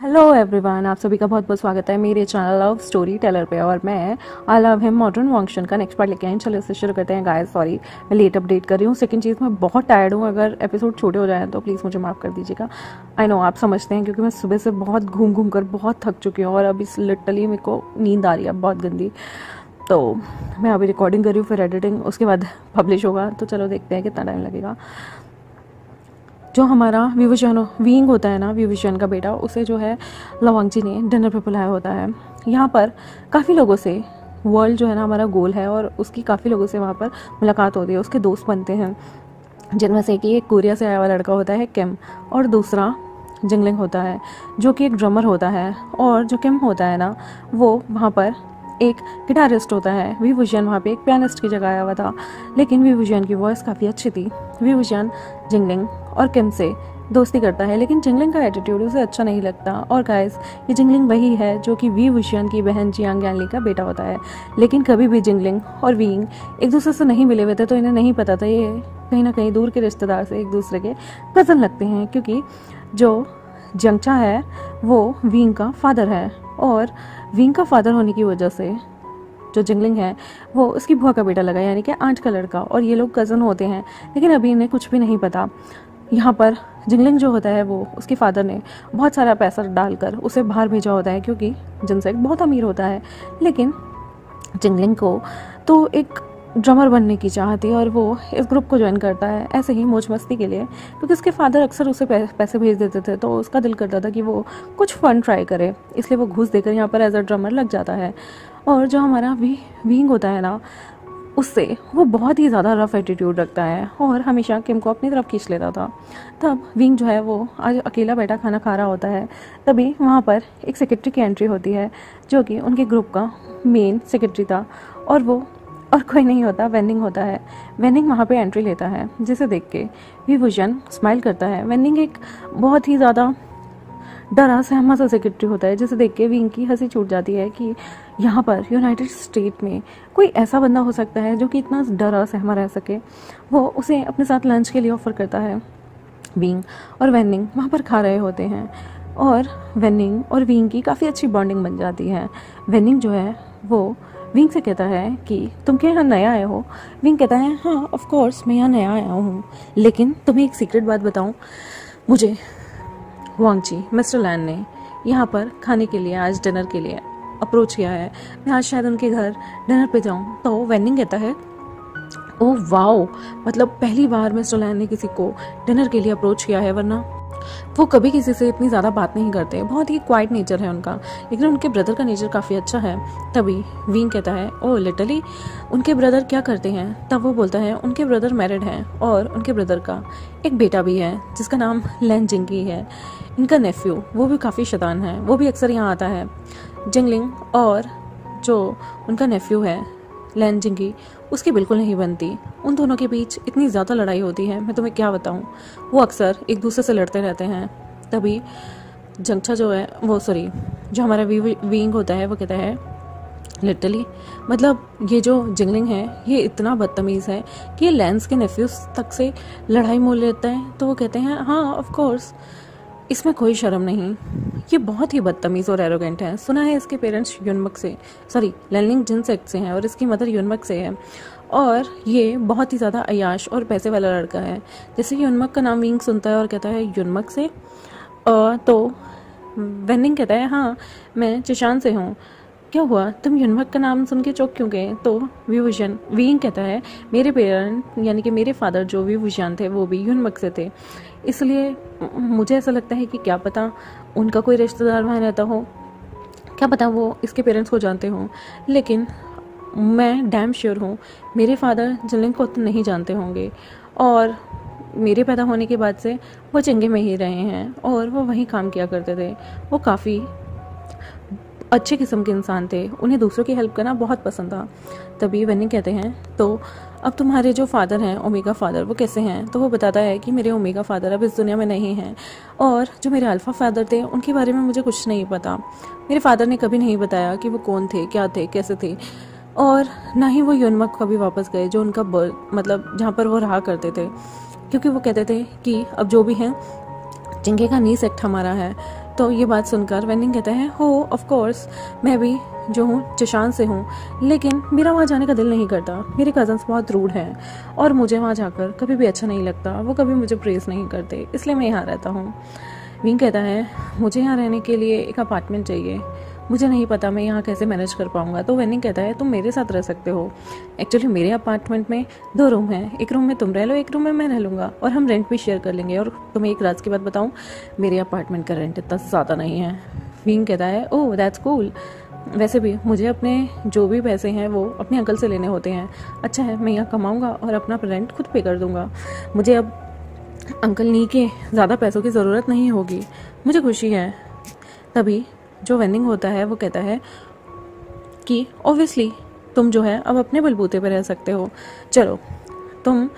Hello everyone, आप सभी का बहुत बहुत स्वागत है मेरे चैनल लव स्टोरी टेलर पे। और मैं आई लव हिम मॉडर्न वंक्शन का नेक्स्ट पार्ट लेके आई। चलो इससे शुरू करते हैं। गाइस सॉरी मैं लेट अपडेट कर रही हूँ। सेकंड चीज़, मैं बहुत टायर्ड हूँ। अगर एपिसोड छोटे हो जाए तो प्लीज़ मुझे माफ़ कर दीजिएगा। आई नो आप समझते हैं, क्योंकि मैं सुबह से बहुत घूम घूम कर बहुत थक चुकी हूँ और अभी लिटरली मेरे को नींद आ रही है बहुत गंदी। तो मैं अभी रिकॉर्डिंग कर रही हूँ, फिर एडिटिंग, उसके बाद पब्लिश होगा। तो चलो देखते हैं कितना टाइम लगेगा। जो हमारा विभूषण वीइंग होता है ना, विभूषण का बेटा, उसे जो है लवांगजी ने डिनर पे बुलाया होता है। यहाँ पर काफ़ी लोगों से, वर्ल्ड जो है ना हमारा गोल है, और उसकी काफ़ी लोगों से वहाँ पर मुलाकात होती है, उसके दोस्त बनते हैं, जिनमें से कि एक कोरिया से आया हुआ लड़का होता है किम, और दूसरा जिंगलिंग होता है जो कि एक ड्रमर होता है। और जो किम होता है ना, वो वहाँ पर एक गिटारिस्ट होता है। विभूषण वहाँ पे एक पियानिस्ट की जगह आया हुआ था, लेकिन विभूषण की वॉइस काफ़ी अच्छी थी। विभूषण जिंगलिंग और किम से दोस्ती करता है, लेकिन जिंगलिंग का एटीट्यूड उसे अच्छा नहीं लगता। और गाइस, ये जिंगलिंग वही है जो कि विभूषण की बहन जियांग यानली का बेटा होता है। लेकिन कभी भी जिंगलिंग और वीइंग एक दूसरे से नहीं मिले हुए थे, तो इन्हें नहीं पता था ये कहीं ना कहीं दूर के रिश्तेदार से एक दूसरे के कज़न लगते हैं, क्योंकि जो जंगचा है वो वीइंग का फादर है, और वीइंग का फादर होने की वजह से जो जिंगलिंग है वो उसकी बुआ का बेटा लगा, यानी कि आंट का लड़का, और ये लोग कज़न होते हैं। लेकिन अभी इन्हें कुछ भी नहीं पता। यहाँ पर जिंगलिंग जो होता है वो उसके फादर ने बहुत सारा पैसा डालकर उसे बाहर भेजा होता है, क्योंकि जिनसेक बहुत अमीर होता है। लेकिन जिंगलिंग को तो एक ड्रमर बनने की चाह थी, और वो इस ग्रुप को ज्वाइन करता है ऐसे ही मौज मस्ती के लिए, क्योंकि उसके फादर अक्सर उसे पैसे भेज देते थे, तो उसका दिल करता था कि वो कुछ फन ट्राई करे, इसलिए वो घूस देकर यहाँ पर एज अ ड्रमर लग जाता है। और जो हमारा वीइंग होता है ना, उससे वो बहुत ही ज़्यादा रफ एटीट्यूड रखता है और हमेशा किम को अपनी तरफ खींच लेता था। तब वीइंग जो है वो आज अकेला बैठा खाना खा रहा होता है, तभी वहाँ पर एक सेक्रेटरी की एंट्री होती है, जो कि उनके ग्रुप का मेन सेक्रेटरी था, और वो और कोई नहीं होता, वेनिंग होता है। वेनिंग वहाँ पे एंट्री लेता है, जिसे देख के विभूषण स्माइल करता है। वेनिंग एक बहुत ही ज़्यादा डरा सहमा सा सेक्रेटरी होता है, जिसे देख के विंग की हंसी छूट जाती है कि यहाँ पर यूनाइटेड स्टेट में कोई ऐसा बंदा हो सकता है जो कि इतना डरा सहमा रह सके। वो उसे अपने साथ लंच के लिए ऑफर करता है। विंग और वेनिंग वहाँ पर खा रहे होते हैं, और वेनिंग और विंग की काफ़ी अच्छी बॉन्डिंग बन जाती है। वेनिंग जो है वो विंग से कहता है कि तुम क्या यहाँ नया आए हो। विंग कहता है हाँ ऑफ कोर्स मैं यहाँ नया आया हूँ, लेकिन तुम्हें एक सीक्रेट बात बताऊँ, मुझे वांगची मिस्टर लैन ने यहाँ पर खाने के लिए, आज डिनर के लिए अप्रोच किया है। मैं आज शायद उनके घर डिनर पे जाऊँ। तो वेनिंग कहता है ओह वाओ, मतलब पहली बार मिस्टर लैन ने किसी को डिनर के लिए अप्रोच किया है, वरना वो कभी किसी से इतनी ज़्यादा बात नहीं करते, बहुत ही क्वाइट नेचर है उनका। लेकिन उनके ब्रदर का नेचर काफ़ी अच्छा है। तभी वीइंग कहता है ओह लिटरली, उनके ब्रदर क्या करते हैं। तब वो बोलता है उनके ब्रदर मैरिड हैं, और उनके ब्रदर का एक बेटा भी है जिसका नाम लैन जिंगी है। इनका नेफ्यू वो भी काफ़ी शैतान है, वो भी अक्सर यहाँ आता है। जिंगलिंग और जो उनका नेफ्यू है लैन जिंगी, उसकी बिल्कुल नहीं बनती। उन दोनों के बीच इतनी ज़्यादा लड़ाई होती है, मैं तुम्हें क्या बताऊँ। वो अक्सर एक दूसरे से लड़ते रहते हैं। तभी जंगचा जो है वो जो हमारा वीइंग होता है वो कहता है लिटरली, मतलब ये जो जिंगलिंग है ये इतना बदतमीज़ है कि ये लैंस के नेफ्यूज तक से लड़ाई मोल लेता है। तो वो कहते हैं हाँ ऑफ कोर्स, इसमें कोई शर्म नहीं, ये बहुत ही बदतमीज़ और एरोगेंट है। सुना है इसके पेरेंट्स यूनमक से, लैनलिंग जिनसेक्ट से हैं, और इसकी मदर यूनमक से है, और ये बहुत ही ज़्यादा अयाश और पैसे वाला लड़का है। जैसे यूनमक का नाम विंग सुनता है और कहता है यूनमक से, तो वेनिंग कहता है हाँ मैं चिशान से हूँ। क्या हुआ, तुम यूनमक का नाम सुन के चौंक क्यों गए। तो विभूषण वीइंग कहता है मेरे पेरेंट यानी कि मेरे फादर जो विभूषण थे वो भी यूनमक से थे, इसलिए मुझे ऐसा लगता है कि क्या पता उनका कोई रिश्तेदार वहाँ रहता हो, क्या पता वो इसके पेरेंट्स को जानते हों। लेकिन मैं डैम श्योर हूँ मेरे फादर जिंगलिंग को तो नहीं जानते होंगे, और मेरे पैदा होने के बाद से वो चिंगे में ही रहे हैं, और वो वहीं काम किया करते थे। वो काफ़ी अच्छे किस्म के इंसान थे, उन्हें दूसरों की हेल्प करना बहुत पसंद था। तभी वेनिंग कहते हैं तो अब तुम्हारे जो फादर हैं ओमेगा फादर वो कैसे हैं। तो वो बताता है कि मेरे ओमेगा फादर अब इस दुनिया में नहीं हैं, और जो मेरे अल्फ़ा फादर थे उनके बारे में मुझे कुछ नहीं पता। मेरे फादर ने कभी नहीं बताया कि वो कौन थे, क्या थे, कैसे थे, और ना ही वो यूनमक कभी वापस गए जो उनका मतलब जहाँ पर वो रहा करते थे, क्योंकि वो कहते थे कि अब जो भी हैं चिंगे का नी सेक्ट हमारा है, तो ये बात सुनकर वेनिंग कहता है, हो ऑफ कोर्स, मैं भी जो हूँ जिशान से हूँ, लेकिन मेरा वहाँ जाने का दिल नहीं करता। मेरे कज़न्स बहुत रूड हैं और मुझे वहाँ जाकर कभी भी अच्छा नहीं लगता। वो कभी मुझे प्रेज़ नहीं करते, इसलिए मैं यहाँ रहता हूँ। विंग कहता है, मुझे यहाँ रहने के लिए एक अपार्टमेंट चाहिए। मुझे नहीं पता मैं यहाँ कैसे मैनेज कर पाऊँगा। तो वेनिंग कहता है, तुम मेरे साथ रह सकते हो। एक्चुअली मेरे अपार्टमेंट में 2 रूम हैं, एक रूम में तुम रह लो, एक रूम में मैं रह लूँगा, और हम रेंट भी शेयर कर लेंगे। और तुम्हें एक राज की बात बताऊँ, मेरे अपार्टमेंट का रेंट इतना ज़्यादा नहीं है। विंग कहता है, ओह दैट्स कूल। वैसे भी मुझे अपने जो भी पैसे हैं वो अपने अंकल से लेने होते हैं। अच्छा है, मैं यहाँ कमाऊँगा और अपना रेंट खुद पे कर दूँगा। मुझे अब अंकल नी के ज़्यादा पैसों की ज़रूरत नहीं होगी। मुझे खुशी है। तभी जो वेनिंग होता है वो कहता है कि ऑब्वियसली तुम जो है अब अपने बलबूते पे रह सकते हो। चलो, तुम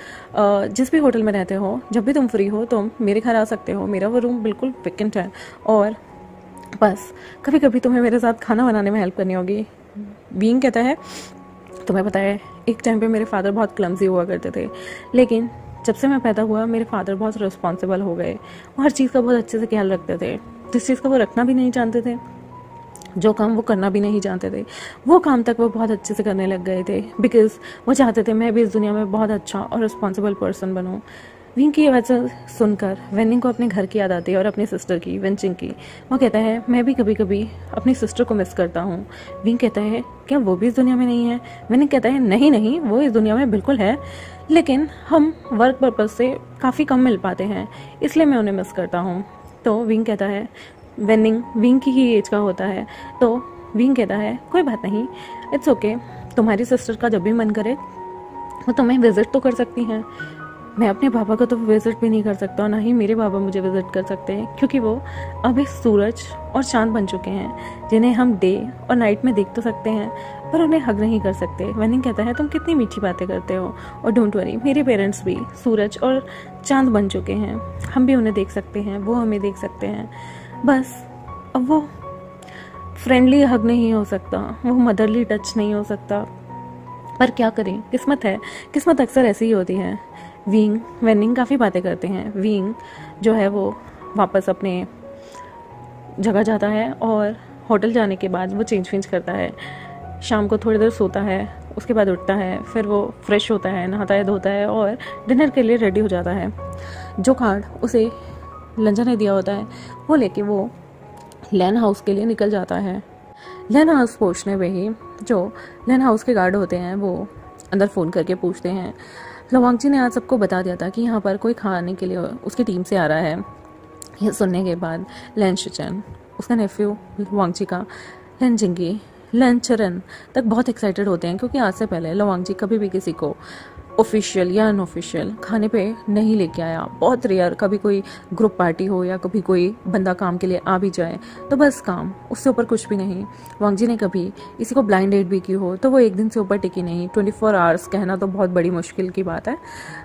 जिस भी होटल में रहते हो, जब भी तुम फ्री हो तुम मेरे घर आ सकते हो। मेरा वो रूम बिल्कुल वेकेंट है, और बस कभी कभी तुम्हें मेरे साथ खाना बनाने में हेल्प करनी होगी। बीइंग कहता है, तुम्हें पता है एक टाइम पे मेरे फादर बहुत क्लमजी हुआ करते थे, लेकिन जब से मैं पैदा हुआ मेरे फादर बहुत रिस्पॉन्सिबल हो गए। वो हर चीज़ का बहुत अच्छे से ख्याल रखते थे। जिस चीज़ का वो रखना भी नहीं जानते थे, जो काम वो करना भी नहीं जानते थे, वो काम तक वो बहुत अच्छे से करने लग गए थे, बिकॉज वो चाहते थे मैं भी इस दुनिया में बहुत अच्छा और रिस्पॉन्सिबल पर्सन बनूँ। विंग की वजह सुनकर वेनिंग को अपने घर की याद आती है और अपनी सिस्टर की, वेंचिंग की। वो कहता है, मैं भी कभी कभी अपनी सिस्टर को मिस करता हूँ। विंग कहता है, क्या वो भी इस दुनिया में नहीं है? वेनिंग कहता है, नहीं नहीं, वो इस दुनिया में बिल्कुल है, लेकिन हम वर्क पर्पज़ से काफ़ी कम मिल पाते हैं, इसलिए मैं उन्हें मिस करता हूँ। तो विंग कहता है, वेनिंग विंग की ही एज का होता है, तो विंग कहता है, कोई बात नहीं, इट्स ओके, तुम्हारी सिस्टर का जब भी मन करे वो तुम्हें विजिट तो कर सकती हैं। मैं अपने पापा को तो विजिट भी नहीं कर सकता, और ना ही मेरे पापा मुझे विजिट कर सकते हैं, क्योंकि वो अभी सूरज और चांद बन चुके हैं, जिन्हें हम डे और नाइट में देख तो सकते हैं, पर उन्हें हग नहीं कर सकते। वेनिंग कहता है, तुम कितनी मीठी बातें करते हो, और डोंट वरी, मेरे पेरेंट्स भी सूरज और चांद बन चुके हैं, हम भी उन्हें देख सकते हैं, वो हमें देख सकते हैं। बस अब वो फ्रेंडली हग नहीं हो सकता, वो मदरली टच नहीं हो सकता, पर क्या करें, किस्मत है, किस्मत अक्सर ऐसी ही होती है। विंग वेनिंग काफ़ी बातें करते हैं। विंग जो है वो वापस अपने जगह जाता है, और होटल जाने के बाद वो चेंज वेंज करता है, शाम को थोड़ी देर सोता है, उसके बाद उठता है, फिर वो फ्रेश होता है, नहाता है, धोता है, और डिनर के लिए रेडी हो जाता है। जो कार्ड उसे लंजा ने दिया होता है वो लेके वो लैन हाउस के लिए निकल जाता है। लैन हाउस पहुँचने में ही जो लैन हाउस के गार्ड होते हैं वो अंदर फ़ोन करके पूछते हैं, लवांगजी ने आज सबको बता दिया था कि यहाँ पर कोई खाने के लिए उसकी टीम से आ रहा है। यह सुनने के बाद लैन शिचन, उसका नेफ्यू वांगजी का, लैन जिंगी, लैन चरन तक बहुत एक्साइटेड होते हैं, क्योंकि आज से पहले लवांगजी कभी भी किसी को ऑफिशियल या अनऑफिशियल खाने पे नहीं लेके आया। बहुत रेयर कभी कोई ग्रुप पार्टी हो या कभी कोई बंदा काम के लिए आ भी जाए तो बस काम, उससे ऊपर कुछ भी नहीं। वांगजी ने कभी किसी को ब्लाइंड डेट भी की हो तो वो एक दिन से ऊपर टिकी नहीं। 24 आवर्स कहना तो बहुत बड़ी मुश्किल की बात है,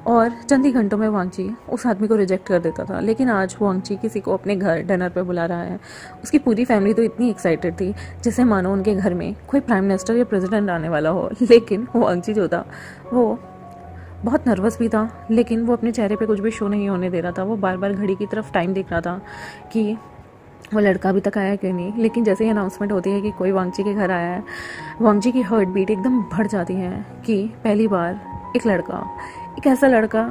और चंद ही घंटों में वांगजी उस आदमी को रिजेक्ट कर देता था। लेकिन आज वांगजी किसी को अपने घर डिनर पर बुला रहा है। उसकी पूरी फैमिली तो इतनी एक्साइटेड थी जैसे मानो उनके घर में कोई प्राइम मिनिस्टर या प्रेसिडेंट आने वाला हो। लेकिन वांगजी जो था वो बहुत नर्वस भी था, लेकिन वो अपने चेहरे पे कुछ भी शो नहीं होने दे रहा था। वो बार बार घड़ी की तरफ टाइम देख रहा था कि वो लड़का अभी तक आया क्यों नहीं। लेकिन जैसे ही अनाउंसमेंट होती है कि कोई वांगजी के घर आया है, वांगजी की हार्ट बीट एकदम बढ़ जाती है कि पहली बार एक लड़का, एक ऐसा लड़का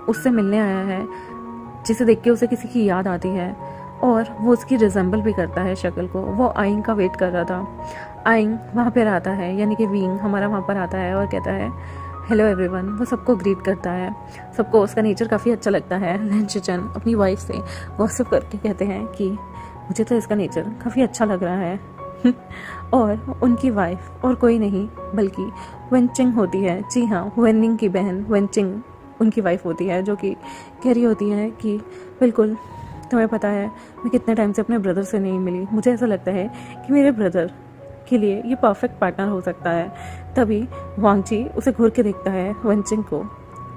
उससे मिलने आया है जिसे देख के उसे किसी की याद आती है, और वो उसकी रिजेंबल भी करता है शक्ल को। वो आइंग का वेट कर रहा था। आइंग वहाँ पर आता है, यानी कि विंग हमारा वहाँ पर आता है और कहता है हेलो एवरीवन। वो सबको ग्रीट करता है, सबको उसका नेचर काफ़ी अच्छा लगता है। लैन शिचन अपनी वाइफ से गॉसिप करके कहते हैं कि मुझे तो इसका नेचर काफ़ी अच्छा लग रहा है और उनकी वाइफ और कोई नहीं बल्कि वेंचिंग होती है। जी हाँ, वेनिंग की बहन वेंचिंग उनकी वाइफ होती है, जो कि कह रही होती है कि बिल्कुल तुम्हें पता है मैं कितने टाइम से अपने ब्रदर से नहीं मिली, मुझे ऐसा लगता है कि मेरे ब्रदर के लिए ये परफेक्ट पार्टनर हो सकता है। तभी वांगजी उसे घूर के देखता है वेंचिंग को।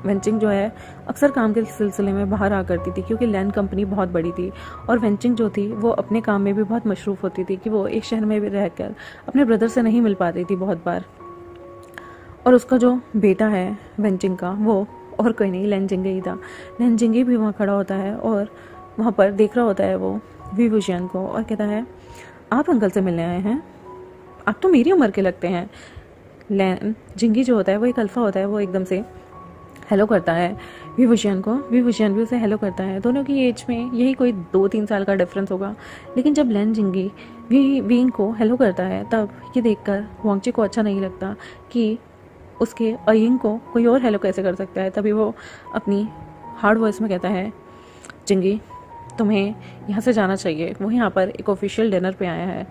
वेंचिंग जो है अक्सर काम के सिलसिले में बाहर आ करती थी, क्योंकि लैंड कंपनी बहुत बड़ी थी, और वेंचिंग जो थी वो अपने काम में भी बहुत मशरूफ़ होती थी कि वो एक शहर में भी रहकर अपने ब्रदर से नहीं मिल पाती थी बहुत बार। और उसका जो बेटा है वेंचिंग का, वो और कोई नहीं लैन जिंगे ही था। लैन जिंगे भी वहाँ खड़ा होता है और वहाँ पर देख रहा होता है वो वी वुशियन को और कहता है आप अंकल से मिलने आए हैं, आप तो मेरी उम्र के लगते हैं। लैन जिंगी जो होता है वो एक अल्फ़ा होता है, वो एकदम से हेलो करता है वी वुशियन को, वी वुशियन भी उसे हेलो करता है। दोनों की एज में यही कोई 2-3 साल का डिफरेंस होगा, लेकिन जब लैन जिंगी वींग को हेलो करता है तब ये देखकर वांगची को अच्छा नहीं लगता कि उसके अयिंग को कोई और हेलो कैसे कर सकता है। तभी वो अपनी हार्ड वॉइस में कहता है जिंगी तुम्हें यहाँ से जाना चाहिए, वो यहाँ पर एक ऑफिशियल डिनर पे आया है,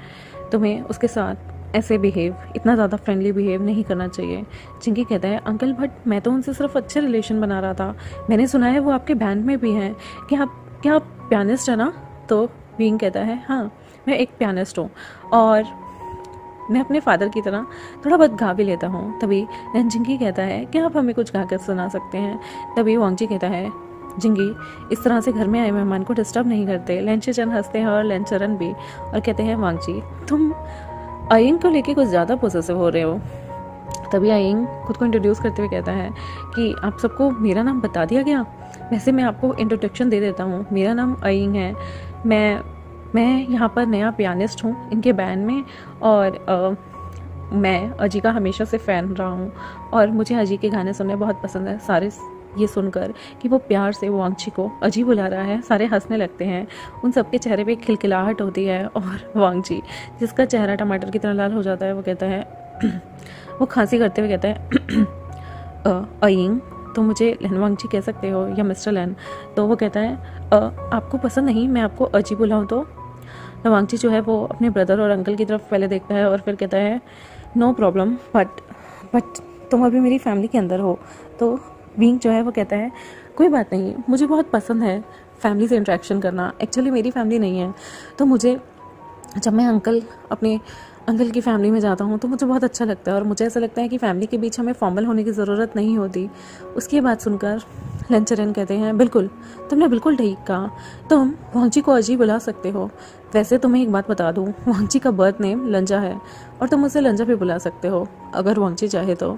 तुम्हें उसके साथ ऐसे बिहेव, इतना ज़्यादा फ्रेंडली बिहेव नहीं करना चाहिए। जिंगी कहता है अंकल बट मैं तो उनसे सिर्फ अच्छे रिलेशन बना रहा था, मैंने सुना है वो आपके बैंड में भी हैं, क्या आप पियानिस्ट है ना? तो विंग कहता है हाँ मैं एक पियानिस्ट हूँ और मैं अपने फादर की तरह थोड़ा बहुत गा भी लेता हूँ। तभी जिंगी कहता है कि आप हमें कुछ गा कर सुना सकते हैं। तभी वांगजी कहता है जिंगी इस तरह से घर में आए मेहमान को डिस्टर्ब नहीं करते। लेंचरन हंसते हैं और लेंचरन भी और कहते हैं वांगजी तुम आयिंग को लेके कुछ ज़्यादा पोसेसिव हो रहे हो। तभी आयिंग खुद को इंट्रोड्यूस करते हुए कहता है कि आप सबको मेरा नाम बता दिया गया, वैसे मैं आपको इंट्रोडक्शन दे देता हूँ, मेरा नाम आयिंग है, मैं यहाँ पर नया पियानिस्ट हूँ इनके बैंड में और मैं अजी का हमेशा से फ़ैन रहा हूँ और मुझे अजी के गाने सुनने बहुत पसंद है। सारे ये सुनकर कि वो प्यार से वांगची को अजी बुला रहा है, सारे हंसने लगते हैं, उन सबके चेहरे पे खिलखिलाहट होती है और वांगची जिसका चेहरा टमाटर की तरह लाल हो जाता है वो कहता है वो खांसी करते हुए कहता है अयिंग तो मुझे लैन वांगची कह सकते हो या मिस्टर लैन। तो वो कहता है आपको पसंद नहीं मैं आपको अजी बुलाऊँ? तो वांगची जो है वो अपने ब्रदर और अंकल की तरफ पहले देखता है और फिर कहता है नो प्रॉब्लम बट तुम अभी मेरी फैमिली के अंदर हो। तो विंग जो है वो कहता है कोई बात नहीं, मुझे बहुत पसंद है फैमिली से इंटरेक्शन करना, एक्चुअली मेरी फैमिली नहीं है तो मुझे जब मैं अपने अंकल की फैमिली में जाता हूँ तो मुझे बहुत अच्छा लगता है और मुझे ऐसा लगता है कि फैमिली के बीच हमें फॉर्मल होने की ज़रूरत नहीं होती। उसकी बात सुनकर लेंचरन कहते हैं बिल्कुल, तुमने बिल्कुल ठीक कहा, तुम वांगची को अजी बुला सकते हो। वैसे तुम्हें एक बात बता दूँ, वांगची का बर्थ नेम लंजा है और तुम उसे लंजा भी बुला सकते हो अगर वांगची चाहे तो।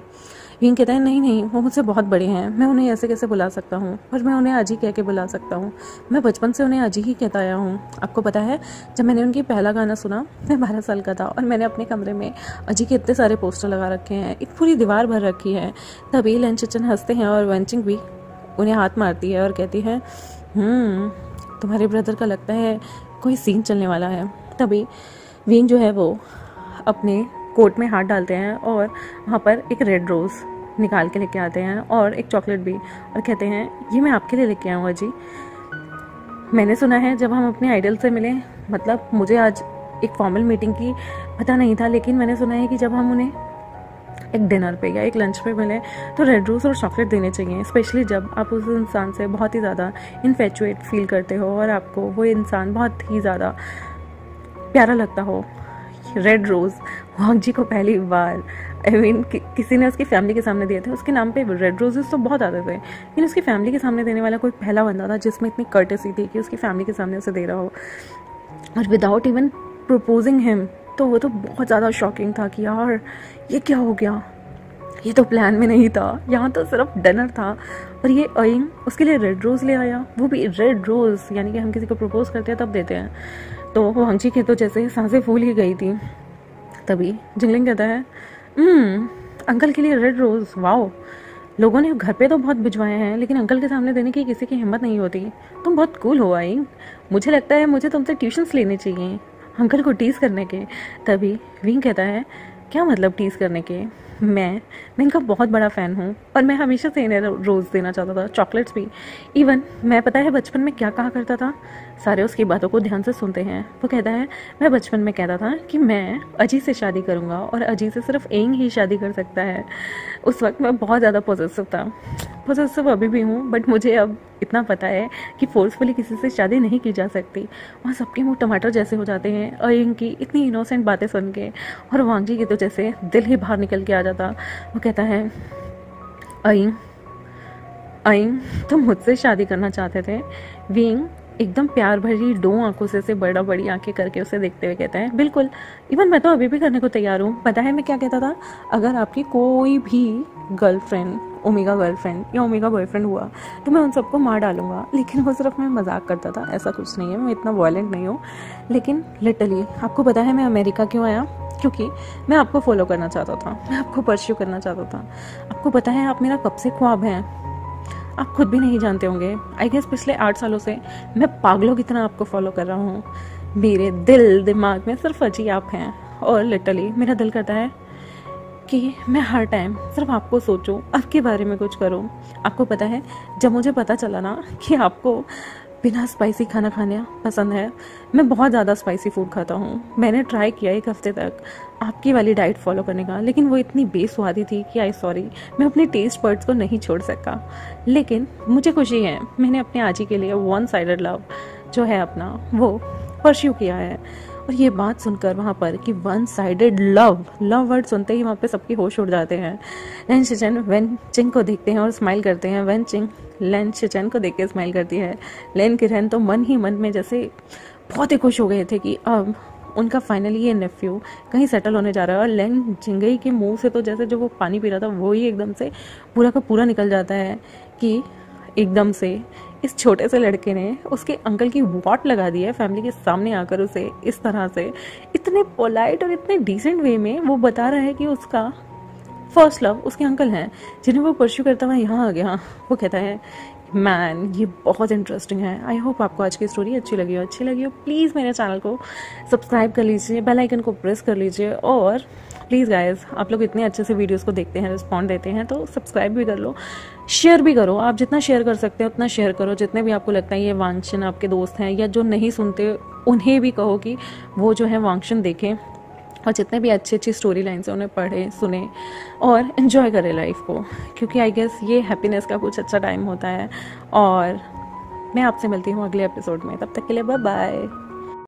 विंग कहता है नहीं वो मुझसे बहुत बड़े हैं, मैं उन्हें ऐसे कैसे बुला सकता हूँ, पर मैं उन्हें अजी कह के बुला सकता हूँ, मैं बचपन से उन्हें अजी ही कहता आया हूँ। आपको पता है जब मैंने उनकी पहला गाना सुना मैं 12 साल का था और मैंने अपने कमरे में अजी के इतने सारे पोस्टर लगा रखे हैं, एक पूरी दीवार भर रखी है। तभी लेंचरन हंसते हैं और वेंचिंग भी उन्हें हाथ मारती है और कहती है तुम्हारे ब्रदर का लगता है कोई सीन चलने वाला है। तभी विंग जो है वो अपने कोट में हाथ डालते हैं और वहाँ पर एक रेड रोज़ निकाल के लेके आते हैं और एक चॉकलेट भी और कहते हैं ये मैं आपके लिए लेके आऊँ अजी। मैंने सुना है जब हम अपने आइडल से मिले, मतलब मुझे आज एक फॉर्मल मीटिंग की पता नहीं था, लेकिन मैंने सुना है कि जब हम उन्हें एक डिनर पे या एक लंच पे मिले तो रेड रोज़ और चॉकलेट देने चाहिए, स्पेशली जब आप उस इंसान से बहुत ही ज़्यादा इन्फेचुएट फील करते हो और आपको वो इंसान बहुत ही ज़्यादा प्यारा लगता हो। रेड रोज़ वांगजी को पहली बार किसी ने उसकी फैमिली के सामने दिए थे, उसके नाम पे रेड रोजेस तो बहुत आते थे लेकिन उसकी फैमिली के सामने देने वाला कोई पहला बंदा था जिसमें इतनी कर्टेसी थी कि उसकी फैमिली के सामने उसे दे रहा हो और विदाउट इवन प्रपोजिंग हिम। तो वो तो बहुत ज़्यादा शॉकिंग था कि यार ये क्या हो गया, ये तो प्लान में नहीं था, यहाँ तो सिर्फ डिनर था और ये अयिंग उसके लिए रेड रोज़ ले आया, वो भी रेड रोज़, यानी कि हम किसी को प्रपोज करते हैं तब देते हैं। तो वांगची के तो जैसे सांसें फूल ही गई थी। तभी जिंगलिंग कहता है अंकल के लिए रेड रोज़, वाओ, लोगों ने घर पे तो बहुत भिजवाए हैं लेकिन अंकल के सामने देने की किसी की हिम्मत नहीं होती। तुम बहुत कूल हो आयिंग, मुझे लगता है मुझे तुमसे ट्यूशन्स लेने चाहिए अंकल को टीज़ करने के। तभी विंग कहता है क्या मतलब टीज़ करने के, मैं इनका बहुत बड़ा फ़ैन हूँ और मैं हमेशा से इन्हें रोज़ देना चाहता था, चॉकलेट्स भी। इवन मैं पता है बचपन में क्या कहा करता था, सारे उसकी बातों को ध्यान से सुनते हैं। वो कहता है मैं बचपन में कहता था कि मैं अजी से शादी करूँगा और अजी से सिर्फ एंग ही शादी कर सकता है। उस वक्त मैं बहुत ज़्यादा पॉजिटिव था, पॉजिटिव अभी भी हूँ, बट मुझे अब इतना पता है कि फोर्सफुली किसी से शादी नहीं की जा सकती। वहाँ सबके मुँह टमाटर जैसे हो जाते हैं और इनकी इतनी इनोसेंट बातें सुन के, और वांगजी की तो जैसे दिल ही बाहर निकल के आ जाता। वो कहता है अयिंग तुम मुझसे शादी करना चाहते थे। विंग एकदम प्यार भरी दो आंखों से बड़ा बड़ी आंखें करके उसे देखते हुए कहता है, बिल्कुल, इवन मैं तो अभी भी करने को तैयार हूँ। पता है मैं क्या कहता था, अगर आपकी कोई भी गर्लफ्रेंड, ओमेगा गर्लफ्रेंड या ओमेगा बॉयफ्रेंड हुआ तो मैं उन सबको मार डालूंगा। लेकिन वो सिर्फ मैं मजाक करता था, ऐसा कुछ नहीं है, मैं इतना वायलेंट नहीं हूँ। लेकिन लिटरली आपको पता है मैं अमेरिका क्यों आया? क्योंकि मैं आपको फॉलो करना चाहता था, मैं आपको परस्यू करना चाहता था। आपको पता है आप मेरा कब से ख्वाब हैं, आप खुद भी नहीं जानते होंगे। आई गेस पिछले 8 सालों से मैं पागलों की तरह आपको फॉलो कर रहा हूँ। मेरे दिल दिमाग में सिर्फ अजी आप हैं, और लिटरली मेरा दिल करता है कि मैं हर टाइम सिर्फ आपको सोचूं, आपके बारे में कुछ करूं। आपको पता है जब मुझे पता चला ना कि आपको बिना स्पाइसी खाना खाना पसंद है, मैं बहुत ज़्यादा स्पाइसी फूड खाता हूँ। मैंने ट्राई किया 1 हफ्ते तक आपकी वाली डाइट फॉलो करने का, लेकिन वो इतनी बेस्वादी थी कि आई सॉरी, मैं अपने टेस्ट बड्स को नहीं छोड़ सका। लेकिन मुझे खुशी है मैंने अपने आजी के लिए वन साइडेड लव जो है अपना वो परस्यू किया है। और ये बात सुनकर वहाँ पर कि वन साइडेड लव वर्ड सुनते ही वहाँ पे सबके होश उड़ जाते हैं। लेन शिचेन वेन चिंग को देखते हैं और स्माइल करते हैं। वेन चिंग लेन शिचेन को देख के स्माइल करती है। लेन किरण तो मन ही मन में जैसे बहुत ही खुश हो गए थे कि अब उनका फाइनली ये नेफ्यू कहीं सेटल होने जा रहा है। और लेन चिंगई के मुंह से तो जैसे जो वो पानी पी रहा था वो ही एकदम से पूरा का पूरा निकल जाता है कि एकदम से इस छोटे से लड़के ने उसके अंकल की वॉट लगा दी है फैमिली के सामने आकर। उसे इस तरह से इतने पोलाइट और इतने डिसेंट वे में वो बता रहा है कि उसका फर्स्ट लव उसके अंकल हैं, जिन्हें वो परस्यू करता हुआ यहाँ आ गया। वो कहता है मैन ये बहुत इंटरेस्टिंग है। आई होप आपको आज की स्टोरी अच्छी लगी हो प्लीज़ मेरे चैनल को सब्सक्राइब कर लीजिए, बेल आइकन को प्रेस कर लीजिए, और प्लीज़ गाइस आप लोग इतने अच्छे से वीडियोस को देखते हैं, रिस्पॉन्ड देते हैं, तो सब्सक्राइब भी कर लो, शेयर भी करो। आप जितना शेयर कर सकते हैं उतना शेयर करो। जितने भी आपको लगता है ये वांगशन आपके दोस्त हैं या जो नहीं सुनते उन्हें भी कहो कि वो जो है वांगशन देखें, और जितने भी अच्छी स्टोरी लाइन्स हैं उन्हें पढ़ें, सुने और इन्जॉय करें लाइफ को, क्योंकि आई गेस ये हैप्पीनेस का कुछ अच्छा टाइम होता है। और मैं आपसे मिलती हूँ अगले एपिसोड में, तब तक के लिए बाय बाय।